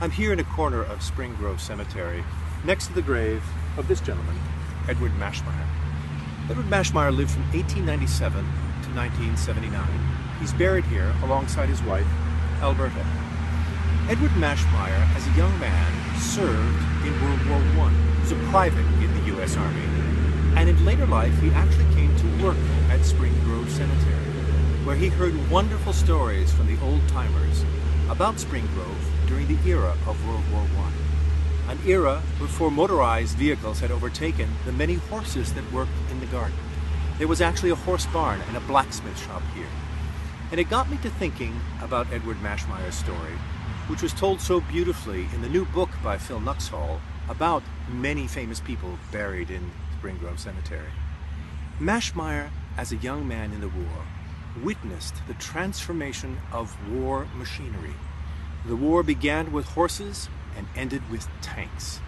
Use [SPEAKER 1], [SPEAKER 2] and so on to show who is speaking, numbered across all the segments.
[SPEAKER 1] I'm here in a corner of Spring Grove Cemetery, next to the grave of this gentleman, Edward Maschmeyer. Edward Maschmeyer lived from 1897 to 1979. He's buried here alongside his wife, Alberta. Edward Maschmeyer, as a young man, served in World War I. He was a private in the U.S. Army. And in later life, he actually came to work at Spring Grove Cemetery, where he heard wonderful stories from the old-timers about Spring Grove during the era of World War I. An era before motorized vehicles had overtaken the many horses that worked in the garden. There was actually a horse barn and a blacksmith shop here. And it got me to thinking about Edward Maschmeyer's story, which was told so beautifully in the new book by Phil Nuxhall about many famous people buried in Spring Grove Cemetery. Maschmeyer, as a young man in the war, witnessed the transformation of war machinery. The war began with horses and ended with tanks.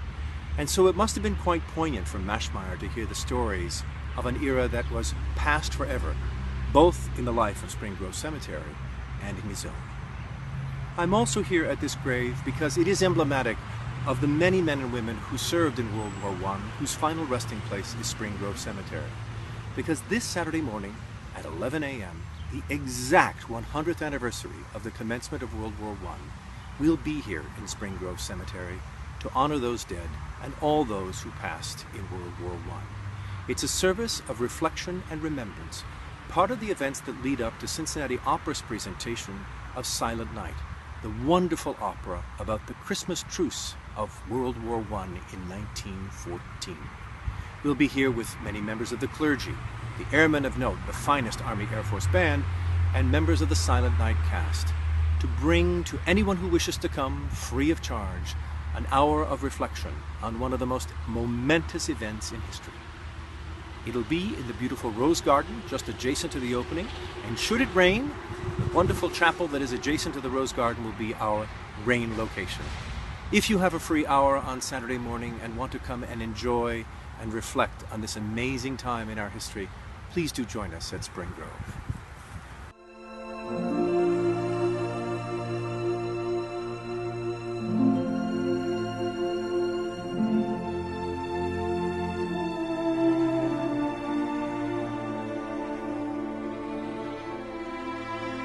[SPEAKER 1] And so it must have been quite poignant for Maschmeyer to hear the stories of an era that was past forever, both in the life of Spring Grove Cemetery and in his own. I'm also here at this grave because it is emblematic of the many men and women who served in World War I, whose final resting place is Spring Grove Cemetery. Because this Saturday morning at 11 a.m., the exact 100th anniversary of the commencement of World War I, we'll be here in Spring Grove Cemetery to honor those dead and all those who passed in World War I. It's a service of reflection and remembrance, part of the events that lead up to Cincinnati Opera's presentation of Silent Night, the wonderful opera about the Christmas truce of World War I in 1914. We'll be here with many members of the clergy, the Airmen of Note, the finest Army Air Force band, and members of the Silent Night cast, to bring to anyone who wishes to come, free of charge, an hour of reflection on one of the most momentous events in history. It'll be in the beautiful Rose Garden, just adjacent to the opening, and should it rain, the wonderful chapel that is adjacent to the Rose Garden will be our rain location. If you have a free hour on Saturday morning and want to come and enjoy and reflect on this amazing time in our history, please do join us at Spring Grove.